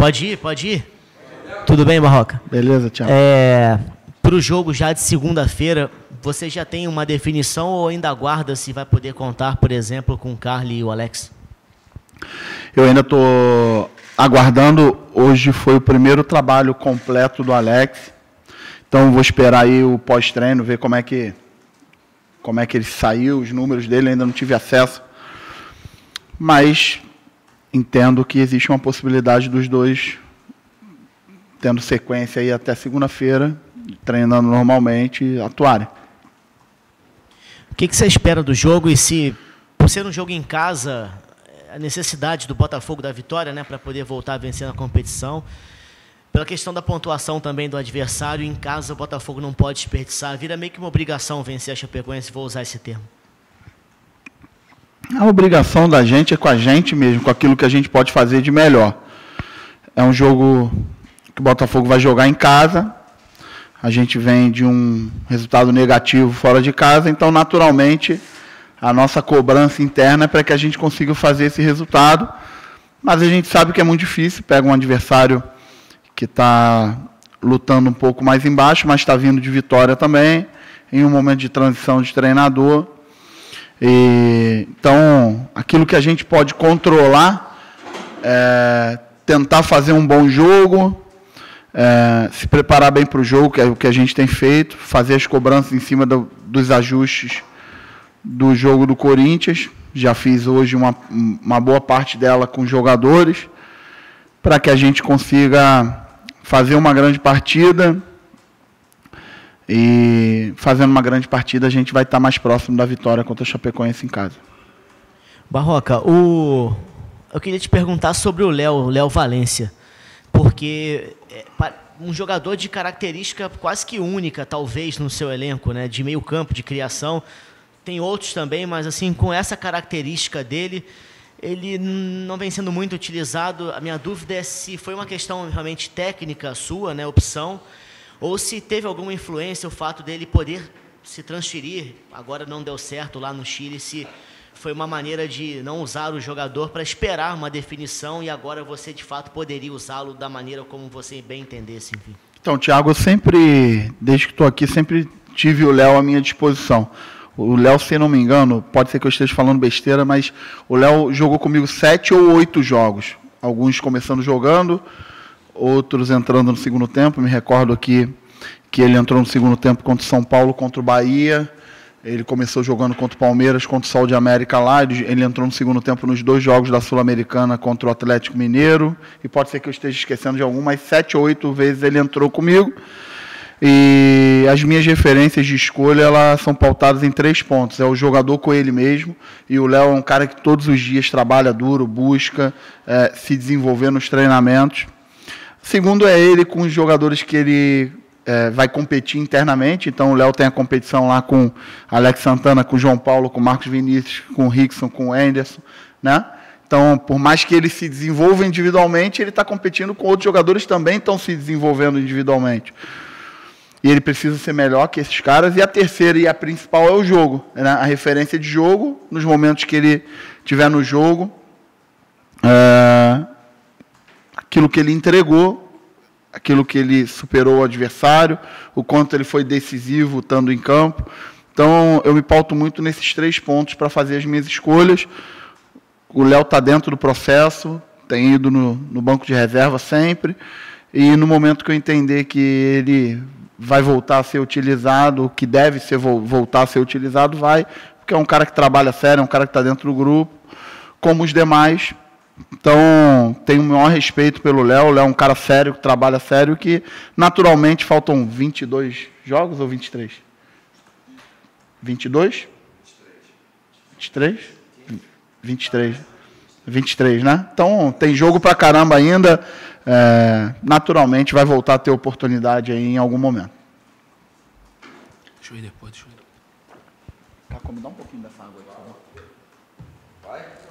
Pode ir, pode ir. Tudo bem, Barroca? Beleza, Thiago. Para o jogo já de segunda-feira, você já tem uma definição ou ainda aguarda se vai poder contar, por exemplo, com o Carly e o Alex? Eu ainda estou aguardando. Hoje foi o primeiro trabalho completo do Alex. Então, vou esperar aí o pós-treino, ver como é que ele saiu, os números dele, ainda não tive acesso. Mas entendo que existe uma possibilidade dos dois tendo sequência aí até segunda-feira, treinando normalmente, atuarem. O que você espera do jogo e se, por ser um jogo em casa, a necessidade do Botafogo da vitória, né, para poder voltar a vencer na competição, pela questão da pontuação também do adversário, em casa o Botafogo não pode desperdiçar, vira meio que uma obrigação vencer a Chapecoense, vou usar esse termo. A obrigação da gente é com a gente mesmo, com aquilo que a gente pode fazer de melhor. É um jogo que o Botafogo vai jogar em casa, a gente vem de um resultado negativo fora de casa, então, naturalmente, a nossa cobrança interna é para que a gente consiga fazer esse resultado, mas a gente sabe que é muito difícil, pega um adversário que está lutando um pouco mais embaixo, mas está vindo de vitória também, em um momento de transição de treinador. Então, aquilo que a gente pode controlar é tentar fazer um bom jogo, se preparar bem para o jogo, que é o que a gente tem feito, fazer as cobranças em cima dos ajustes do jogo do Corinthians. Já fiz hoje uma boa parte dela com os jogadores, para que a gente consiga fazer uma grande partida. E fazendo uma grande partida, a gente vai estar mais próximo da vitória contra a Chapecoense em casa. Barroca, eu queria te perguntar sobre o Léo Valência, porque um jogador de característica quase que única, talvez, no seu elenco, né, de meio campo, de criação. Tem outros também, mas assim, com essa característica dele, ele não vem sendo muito utilizado. A minha dúvida é se foi uma questão realmente técnica sua, né, opção, ou se teve alguma influência o fato dele poder se transferir, agora não deu certo lá no Chile, se foi uma maneira de não usar o jogador para esperar uma definição e agora você de fato poderia usá-lo da maneira como você bem entendesse, enfim. Então, Thiago, eu sempre, desde que estou aqui, sempre tive o Léo à minha disposição. O Léo, se não me engano, pode ser que eu esteja falando besteira, mas o Léo jogou comigo 7 ou 8 jogos. Alguns começando jogando, outros entrando no segundo tempo. Me recordo aqui que ele entrou no segundo tempo contra o São Paulo, contra o Bahia. Ele começou jogando contra o Palmeiras, contra o Sol de América lá. Ele entrou no segundo tempo nos 2 jogos da Sul-Americana contra o Atlético Mineiro. E pode ser que eu esteja esquecendo de algum, mas 7 ou 8 vezes ele entrou comigo. E as minhas referências de escolha, elas são pautadas em 3 pontos. É o jogador com ele mesmo, e o Léo é um cara que todos os dias trabalha duro, busca se desenvolver nos treinamentos. Segundo é ele com os jogadores que ele vai competir internamente. Então o Léo tem a competição lá com Alex Santana, com João Paulo, com Marcos Vinícius, com Rickson, com Anderson, né? Então, por mais que ele se desenvolva individualmente, ele está competindo com outros jogadores também estão se desenvolvendo individualmente. E ele precisa ser melhor que esses caras. E a terceira e a principal é o jogo, né? A referência de jogo, nos momentos que ele estiver no jogo, aquilo que ele entregou, aquilo que ele superou o adversário, o quanto ele foi decisivo estando em campo. Então, eu me pauto muito nesses 3 pontos para fazer as minhas escolhas. O Léo está dentro do processo, tem ido no banco de reserva sempre, e no momento que eu entender que ele vai voltar a ser utilizado, que deve ser voltar a ser utilizado, vai, porque é um cara que trabalha sério, é um cara que está dentro do grupo, como os demais. Então, tenho o maior respeito pelo Léo. O Léo é um cara sério, que trabalha sério, que naturalmente faltam 22 jogos ou 23? 22? 23? 23. 23, né? Então, tem jogo pra caramba ainda. Naturalmente, vai voltar a ter oportunidade aí em algum momento. Deixa eu ir depois, deixa eu ir. Caco, me dá um pouquinho dessa água aí, por favor. Vai?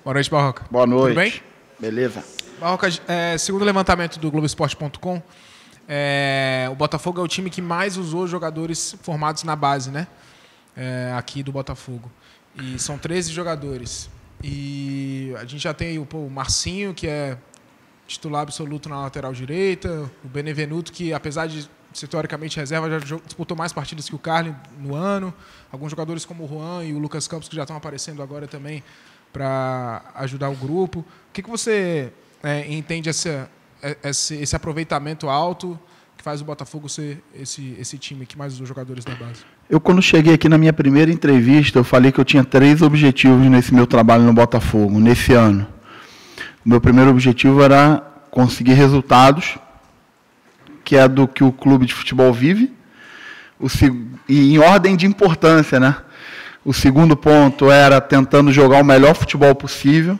Boa noite, Barroca. Boa noite. Tudo bem? Beleza. Barroca, segundo o levantamento do Globoesporte.com, o Botafogo é o time que mais usou jogadores formados na base, né? aqui do Botafogo. E são 13 jogadores. E a gente já tem o Marcinho, que é titular absoluto na lateral direita, o Benevenuto, que apesar de ser teoricamente reserva, já disputou mais partidas que o Carly no ano. Alguns jogadores como o Juan e o Lucas Campos, que já estão aparecendo agora também para ajudar o grupo. O que você entende esse aproveitamento alto que faz o Botafogo ser esse time que mais usa os jogadores da base? Eu, quando cheguei aqui na minha primeira entrevista, eu falei que eu tinha 3 objetivos nesse meu trabalho no Botafogo, nesse ano. O meu primeiro objetivo era conseguir resultados, que é do que o clube de futebol vive, e em ordem de importância, né? O segundo ponto era tentando jogar o melhor futebol possível.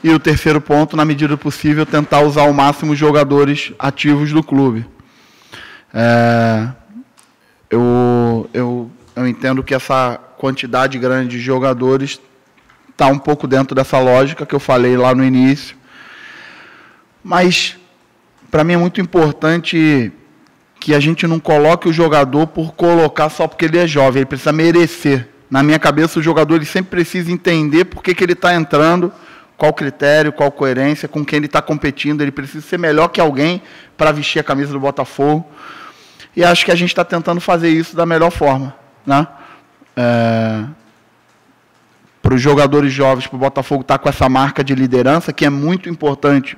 E o terceiro ponto, na medida do possível, tentar usar ao máximo os jogadores ativos do clube. Eu entendo que essa quantidade grande de jogadores está um pouco dentro dessa lógica que eu falei lá no início. Mas, para mim, é muito importante que a gente não coloque o jogador por colocar só porque ele é jovem. Ele precisa merecer. Na minha cabeça, o jogador ele sempre precisa entender por que ele está entrando, qual critério, qual coerência, com quem ele está competindo. Ele precisa ser melhor que alguém para vestir a camisa do Botafogo. E acho que a gente está tentando fazer isso da melhor forma, né? Para os jogadores jovens, para o Botafogo estar com essa marca de liderança, que é muito importante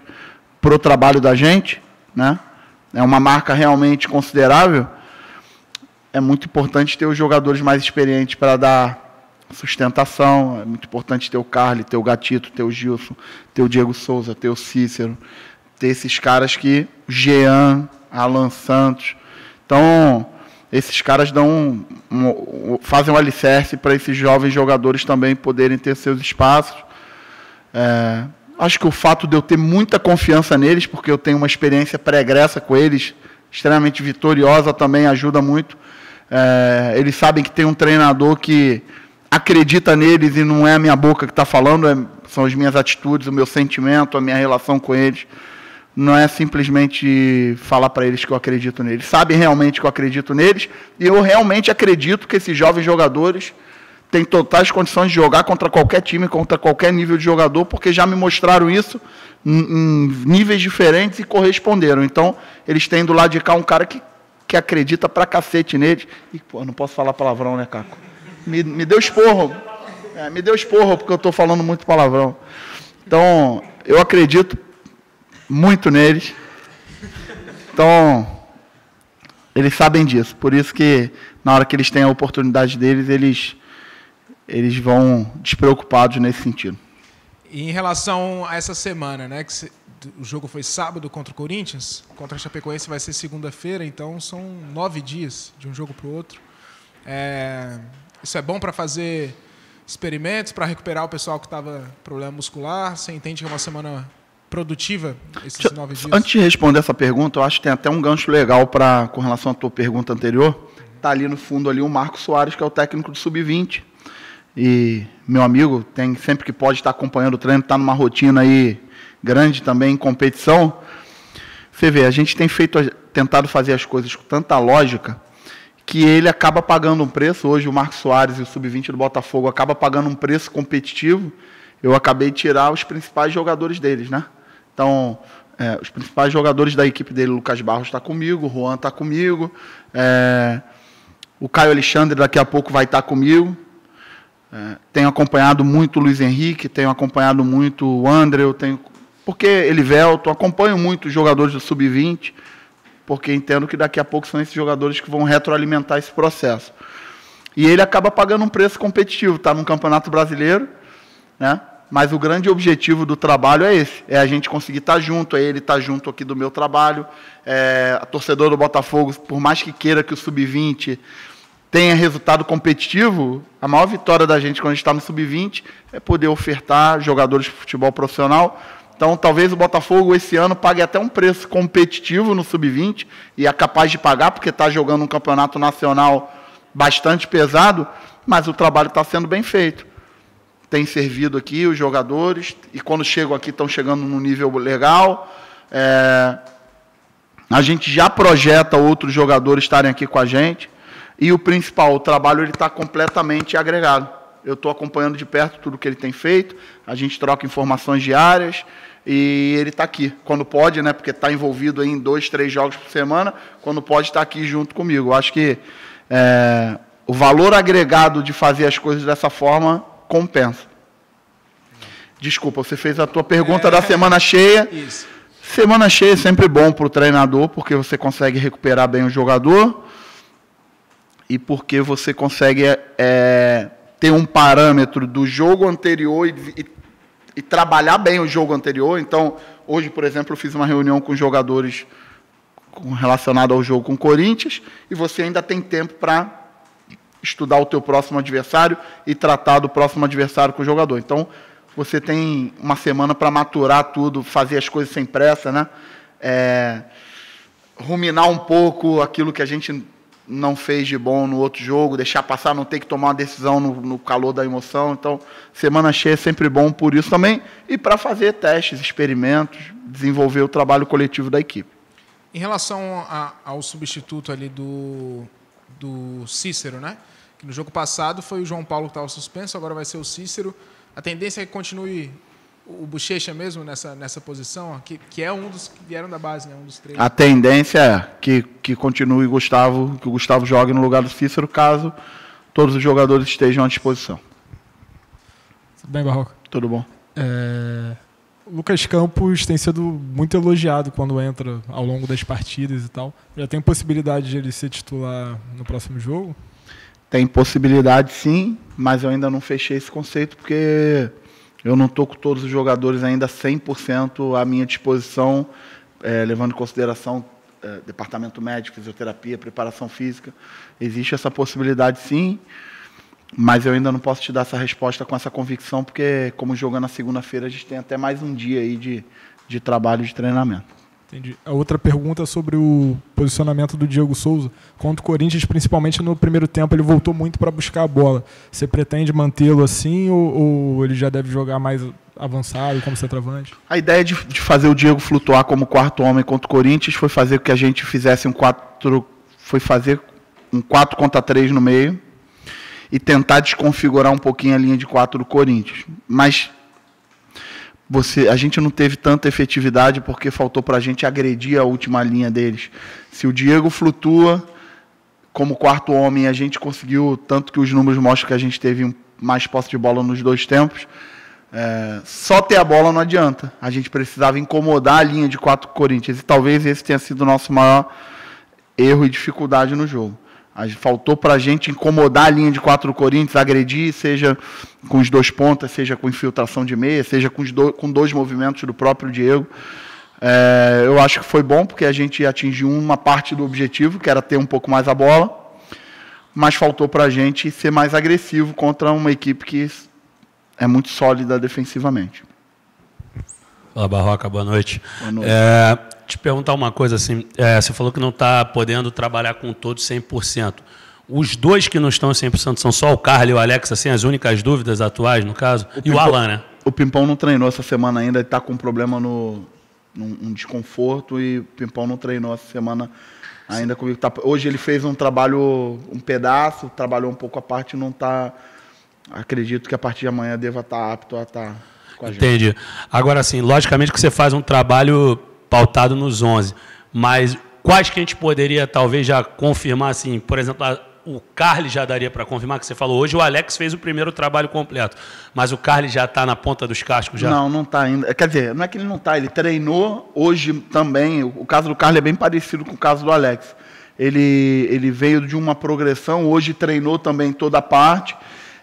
para o trabalho da gente, né? É uma marca realmente considerável. É muito importante ter os jogadores mais experientes para dar sustentação. É muito importante ter o Carly, ter o Gatito, ter o Gilson, ter o Diego Souza, ter o Cícero, ter esses caras que... Jean, Alan Santos. Então, esses caras fazem um alicerce para esses jovens jogadores também poderem ter seus espaços. Acho que o fato de eu ter muita confiança neles, porque eu tenho uma experiência pregressa com eles, extremamente vitoriosa, também ajuda muito. Eles sabem que tem um treinador que acredita neles e não é a minha boca que está falando, são as minhas atitudes, o meu sentimento, a minha relação com eles. Não é simplesmente falar para eles que eu acredito neles. Sabem realmente que eu acredito neles e eu realmente acredito que esses jovens jogadores têm totais condições de jogar contra qualquer time, contra qualquer nível de jogador, porque já me mostraram isso em níveis diferentes e corresponderam. Então, eles têm do lado de cá um cara que acredita pra cacete neles. E, pô, não posso falar palavrão, né, Caco? Me deu esporro. Me deu esporro, porque eu estou falando muito palavrão. Então, eu acredito muito neles. Então, eles sabem disso. Por isso que, na hora que eles têm a oportunidade deles, eles vão despreocupados nesse sentido. E em relação a essa semana, né, que o jogo foi sábado contra o Corinthians, contra a Chapecoense vai ser segunda-feira, então são 9 dias de um jogo para o outro. Isso é bom para fazer experimentos, para recuperar o pessoal que estava com problema muscular? Você entende que é uma semana produtiva, esses 9 dias? Antes de responder essa pergunta, eu acho que tem até um gancho legal com relação à tua pergunta anterior. Está ali no fundo ali o Marco Soares, que é o técnico do Sub-20. E meu amigo, sempre que pode estar acompanhando o treino, está numa rotina aí grande também em competição. Você vê, a gente tem tentado fazer as coisas com tanta lógica que ele acaba pagando um preço. Hoje o Marco Soares e o Sub-20 do Botafogo acaba pagando um preço competitivo. Eu acabei de tirar os principais jogadores deles, né? Então, os principais jogadores da equipe dele, o Lucas Barros está comigo, o Juan está comigo, o Caio Alexandre daqui a pouco vai estar comigo. Tenho acompanhado muito o Luiz Henrique, tenho acompanhado muito o André, porque Elivelton, acompanho muito os jogadores do Sub-20, porque entendo que daqui a pouco são esses jogadores que vão retroalimentar esse processo. E ele acaba pagando um preço competitivo, está no Campeonato Brasileiro, né? Mas o grande objetivo do trabalho é esse, é a gente conseguir estar junto, é ele estar junto aqui do meu trabalho. A torcedora do Botafogo, por mais que queira que o Sub-20 tenha resultado competitivo, a maior vitória da gente quando a gente está no Sub-20 é poder ofertar jogadores de futebol profissional. Então, talvez o Botafogo esse ano pague até um preço competitivo no Sub-20, e é capaz de pagar, porque está jogando um campeonato nacional bastante pesado, mas o trabalho está sendo bem feito. Tem servido aqui os jogadores, e quando chegam aqui estão chegando num nível legal. A gente já projeta outros jogadores estarem aqui com a gente. E o principal, o trabalho está completamente agregado. Eu estou acompanhando de perto tudo que ele tem feito, a gente troca informações diárias e ele está aqui. Quando pode, né, porque está envolvido em 2, 3 jogos por semana, quando pode estar aqui junto comigo. Eu acho que o valor agregado de fazer as coisas dessa forma compensa. Desculpa, você fez a tua pergunta da semana cheia. Isso. Semana cheia é sempre bom para o treinador, porque você consegue recuperar bem o jogador e porque você consegue ter um parâmetro do jogo anterior e trabalhar bem o jogo anterior. Então, hoje, por exemplo, eu fiz uma reunião com jogadores relacionado ao jogo com o Corinthians e você ainda tem tempo para estudar o teu próximo adversário e tratar do próximo adversário com o jogador. Então, você tem uma semana para maturar tudo, fazer as coisas sem pressa, né? Ruminar um pouco aquilo que a gente não fez de bom no outro jogo, deixar passar, não ter que tomar uma decisão no calor da emoção. Então, semana cheia é sempre bom por isso também. E para fazer testes, experimentos, desenvolver o trabalho coletivo da equipe. Em relação ao substituto ali do Cícero, né? Que no jogo passado foi o João Paulo que estava suspenso, agora vai ser o Cícero. A tendência é que continue o Bochecha mesmo nessa posição, que é um dos que vieram da base, né? Um dos 3. A tendência é que continue que o Gustavo jogue no lugar do Cícero, caso todos os jogadores estejam à disposição. Tudo bem, Barroca? Tudo bom. O Lucas Campos tem sido muito elogiado quando entra ao longo das partidas e tal. Já tem possibilidade de ele ser titular no próximo jogo? Tem possibilidade, sim, mas eu ainda não fechei esse conceito, porque eu não estou com todos os jogadores ainda 100% à minha disposição, levando em consideração departamento médico, fisioterapia, preparação física. Existe essa possibilidade, sim, mas eu ainda não posso te dar essa resposta com essa convicção, porque como joga na segunda-feira, a gente tem até mais um dia aí de trabalho de treinamento. Entendi. A outra pergunta é sobre o posicionamento do Diego Souza. Contra o Corinthians, principalmente no primeiro tempo, ele voltou muito para buscar a bola. Você pretende mantê-lo assim ou ele já deve jogar mais avançado como centroavante? A ideia de fazer o Diego flutuar como quarto homem contra o Corinthians foi fazer com que a gente fizesse um 4 contra 3 no meio e tentar desconfigurar um pouquinho a linha de 4 do Corinthians. Mas a gente não teve tanta efetividade porque faltou para a gente agredir a última linha deles. Se o Diego flutua como quarto homem, a gente conseguiu, tanto que os números mostram que a gente teve mais posse de bola nos 2 tempos, só ter a bola não adianta. A gente precisava incomodar a linha de 4 Corinthians e talvez esse tenha sido o nosso maior erro e dificuldade no jogo. Faltou para a gente incomodar a linha de 4 do Corinthians, agredir, seja com os 2 pontas, seja com infiltração de meia, seja com 2 movimentos do próprio Diego. Eu acho que foi bom, porque a gente atingiu uma parte do objetivo, que era ter um pouco mais a bola, mas faltou para a gente ser mais agressivo contra uma equipe que é muito sólida defensivamente. Fala, Barroca, boa noite. Boa noite. Te perguntar uma coisa assim, você falou que não está podendo trabalhar com todos 100%. Os 2 que não estão 100% são só o Carlos e o Alex, assim, as únicas dúvidas atuais, no caso? O Alan, né? O Pimpão não treinou essa semana ainda, ele está com um problema num desconforto e o Pimpão não treinou essa semana ainda comigo. Hoje ele fez um trabalho, um pedaço, trabalhou um pouco a parte, não está... Acredito que a partir de amanhã deva estar apto a estar com a gente. Entendi. Agora, assim, logicamente que você faz um trabalho pautado nos 11, mas quais que a gente poderia talvez já confirmar, assim, por exemplo, o Carlos já daria para confirmar, que você falou hoje, o Alex fez o primeiro trabalho completo, mas o Carlos já está na ponta dos cascos já? Não está ainda. Quer dizer, não é que ele não está, ele treinou hoje também. O caso do Carlos é bem parecido com o caso do Alex. Ele veio de uma progressão, hoje treinou também toda a parte,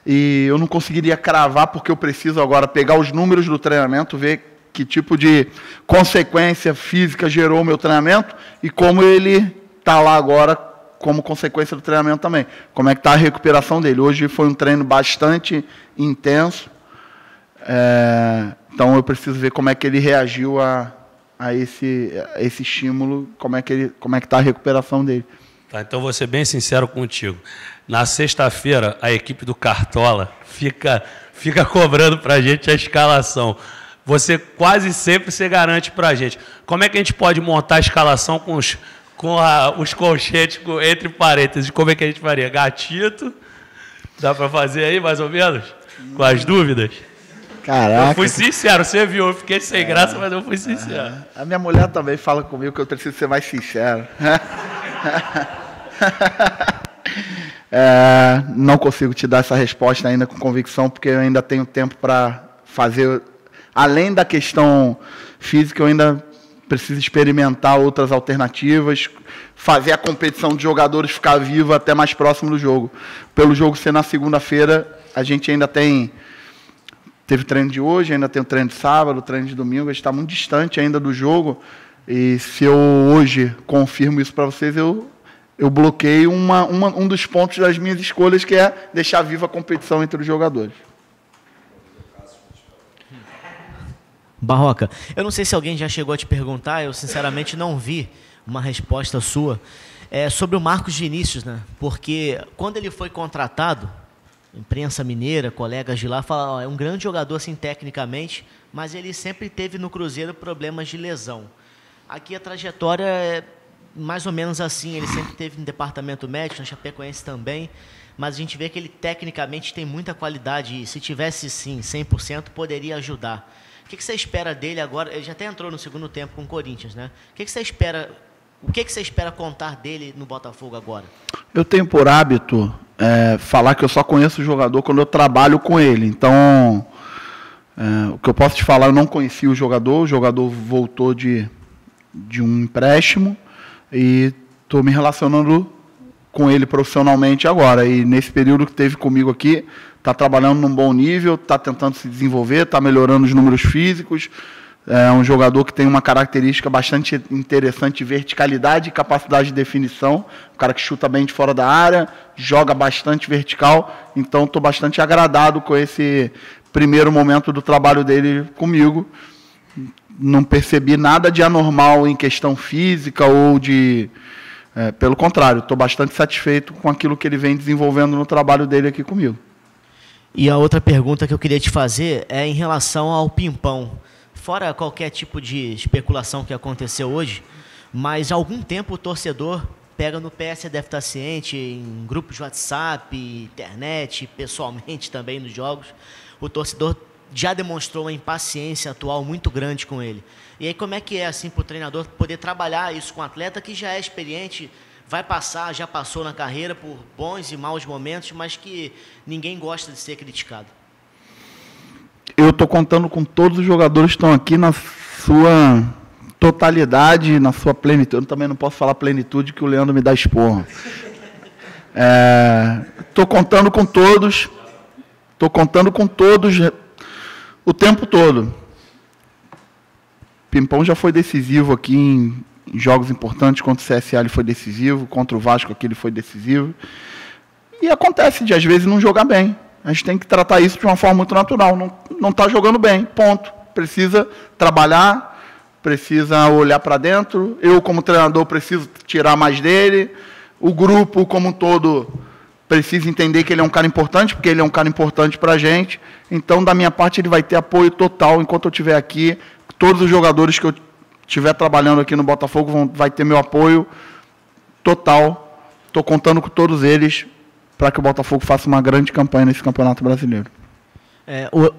e eu não conseguiria cravar, porque eu preciso agora pegar os números do treinamento, ver que tipo de consequência física gerou o meu treinamento e como ele está lá agora como consequência do treinamento também. Como é que está a recuperação dele. Hoje foi um treino bastante intenso, então eu preciso ver como é que ele reagiu a esse estímulo, como é que está a recuperação dele. Tá, então vou ser bem sincero contigo. Na sexta-feira, a equipe do Cartola fica cobrando para a gente a escalação. Você quase sempre se garante para a gente. Como é que a gente pode montar a escalação com com os colchetes entre parênteses, como é que a gente faria? Gatito? Dá para fazer aí, mais ou menos? Com as dúvidas? Caraca. Eu fui sincero, você viu, eu fiquei sem graça, mas eu fui sincero. A minha mulher também fala comigo que eu preciso ser mais sincero. Não consigo te dar essa resposta ainda com convicção, porque eu ainda tenho tempo para fazer, além da questão física, eu ainda preciso experimentar outras alternativas, fazer a competição de jogadores ficar viva até mais próximo do jogo. Pelo jogo ser na segunda-feira, a gente ainda teve treino de hoje, ainda tem o treino de sábado, o treino de domingo, a gente está muito distante ainda do jogo, e se eu hoje confirmo isso para vocês, eu bloqueio um dos pontos das minhas escolhas, que é deixar viva a competição entre os jogadores. Barroca, eu não sei se alguém já chegou a te perguntar, eu sinceramente não vi uma resposta sua, sobre o Marcos Vinícius, né? Porque quando ele foi contratado, imprensa mineira, colegas de lá, falaram, é um grande jogador assim tecnicamente, mas ele sempre teve no Cruzeiro problemas de lesão. Aqui a trajetória é mais ou menos assim, ele sempre teve no departamento médico, na Chapecoense também, mas a gente vê que ele tecnicamente tem muita qualidade e se tivesse sim 100% poderia ajudar. O que você espera dele agora? Ele já até entrou no segundo tempo com o Corinthians, né? O que você espera contar dele no Botafogo agora? Eu tenho por hábito falar que eu só conheço o jogador quando eu trabalho com ele. Então, o que eu posso te falar, eu não conheci o jogador voltou de um empréstimo e estou me relacionando com ele profissionalmente agora. E nesse período que teve comigo aqui, está trabalhando num bom nível, está tentando se desenvolver, está melhorando os números físicos. É um jogador que tem uma característica bastante interessante de verticalidade e capacidade de definição. Um cara que chuta bem de fora da área, joga bastante vertical. Então, estou bastante agradado com esse primeiro momento do trabalho dele comigo. Não percebi nada de anormal em questão física ou de... pelo contrário, estou bastante satisfeito com aquilo que ele vem desenvolvendo no trabalho dele aqui comigo. E a outra pergunta que eu queria te fazer é em relação ao Pimpão. Fora qualquer tipo de especulação que aconteceu hoje, mas há algum tempo o torcedor pega no pé, você deve estar ciente, em grupos de WhatsApp, internet, pessoalmente também nos jogos, o torcedor já demonstrou uma impaciência atual muito grande com ele. E aí como é que é assim para o treinador poder trabalhar isso com um atleta que já é experiente, vai passar, já passou na carreira por bons e maus momentos, mas que ninguém gosta de ser criticado? Eu estou contando com todos os jogadores que estão aqui na sua totalidade, na sua plenitude. Eu também não posso falar plenitude, que o Leandro me dá esporro. Estou contando com todos. Estou contando com todos o tempo todo. Pimpão já foi decisivo aqui em jogos importantes. Contra o CSA ele foi decisivo, contra o Vasco aqui ele foi decisivo. E acontece de às vezes não jogar bem. A gente tem que tratar isso de uma forma muito natural. Não está jogando bem, ponto. Precisa trabalhar, precisa olhar para dentro. Eu, como treinador, preciso tirar mais dele. O grupo, como um todo, precisa entender que ele é um cara importante, porque ele é um cara importante para a gente. Então, da minha parte, ele vai ter apoio total enquanto eu estiver aqui. Todos os jogadores que eu estiver trabalhando aqui no Botafogo vai ter meu apoio total. Estou contando com todos eles para que o Botafogo faça uma grande campanha nesse Campeonato Brasileiro.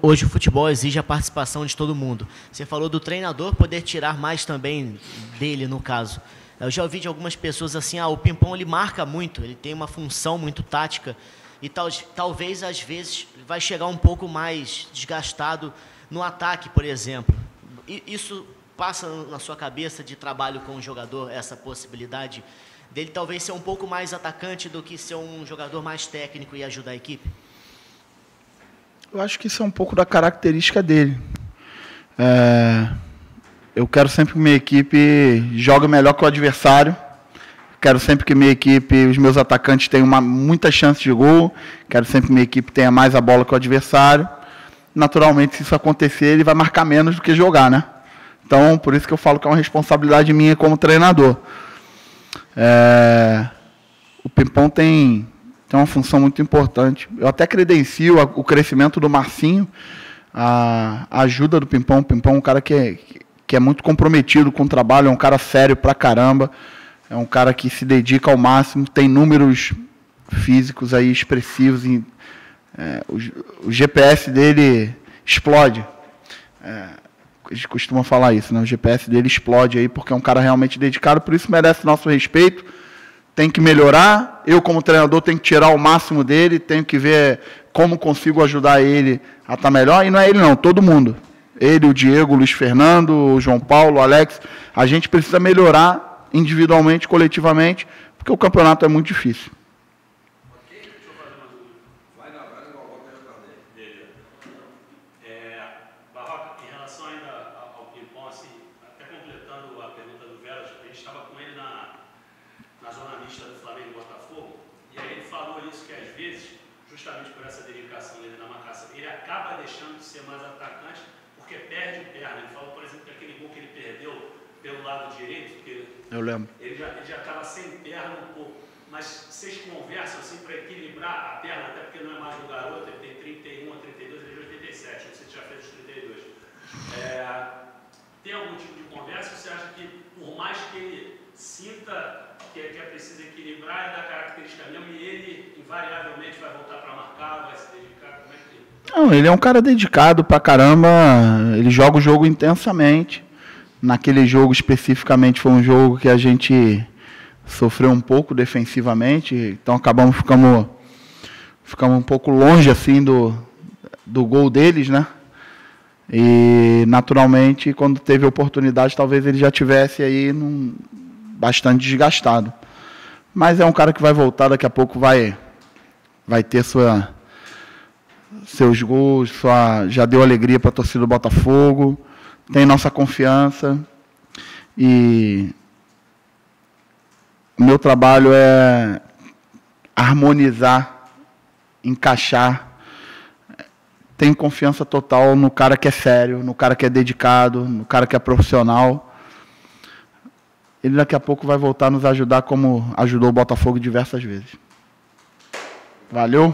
Hoje o futebol exige a participação de todo mundo. Você falou do treinador poder tirar mais também dele, no caso. Eu já ouvi de algumas pessoas assim, o Pimpão ele marca muito, ele tem uma função muito tática e talvez às vezes vai chegar um pouco mais desgastado no ataque, por exemplo. Isso passa na sua cabeça de trabalho com o jogador, essa possibilidade dele talvez ser um pouco mais atacante do que ser um jogador mais técnico e ajudar a equipe? Eu acho que isso é um pouco da característica dele. Eu quero sempre que minha equipe jogue melhor que o adversário. Quero sempre que minha equipe, os meus atacantes tenham muita chance de gol. Quero sempre que minha equipe tenha mais a bola que o adversário. Naturalmente, se isso acontecer, ele vai marcar menos do que jogar, né? Então, por isso que eu falo que é uma responsabilidade minha como treinador. O Pimpão tem uma função muito importante. Eu até credencio o crescimento do Marcinho, a ajuda do Pimpão. O Pimpão é um cara que é muito comprometido com o trabalho, é um cara sério pra caramba. É um cara que se dedica ao máximo, tem números físicos aí expressivos. O GPS dele explode. A gente costuma falar isso, né? O GPS dele explode aí porque é um cara realmente dedicado, por isso merece nosso respeito. Tem que melhorar. Eu, como treinador, tenho que tirar o máximo dele, tenho que ver como consigo ajudar ele a estar melhor. E não é ele não, todo mundo. Ele, o Diego, o Luiz Fernando, o João Paulo, o Alex. A gente precisa melhorar individualmente, coletivamente, porque o campeonato é muito difícil. Eu lembro. Ele já estava sem perna um pouco. Mas vocês conversam assim para equilibrar a perna, até porque não é mais um garoto, ele tem 31 a 32, ele é de 87, não sei se já fez os 32. Tem algum tipo de conversa? Você acha que, por mais que ele sinta que é preciso equilibrar, é da característica mesmo, e ele invariavelmente vai voltar para marcar, vai se dedicar? Como é que... Não, ele é um cara dedicado pra caramba, ele joga o jogo intensamente. Naquele jogo especificamente foi um jogo que a gente sofreu um pouco defensivamente, então ficamos um pouco longe assim do gol deles, né? E naturalmente, quando teve oportunidade, talvez ele já tivesse aí bastante desgastado. Mas é um cara que vai voltar, daqui a pouco vai ter seus gols, já deu alegria para a torcida do Botafogo. Tem nossa confiança e o meu trabalho é harmonizar, encaixar. Tenho confiança total no cara que é sério, no cara que é dedicado, no cara que é profissional. Ele daqui a pouco vai voltar a nos ajudar como ajudou o Botafogo diversas vezes. Valeu!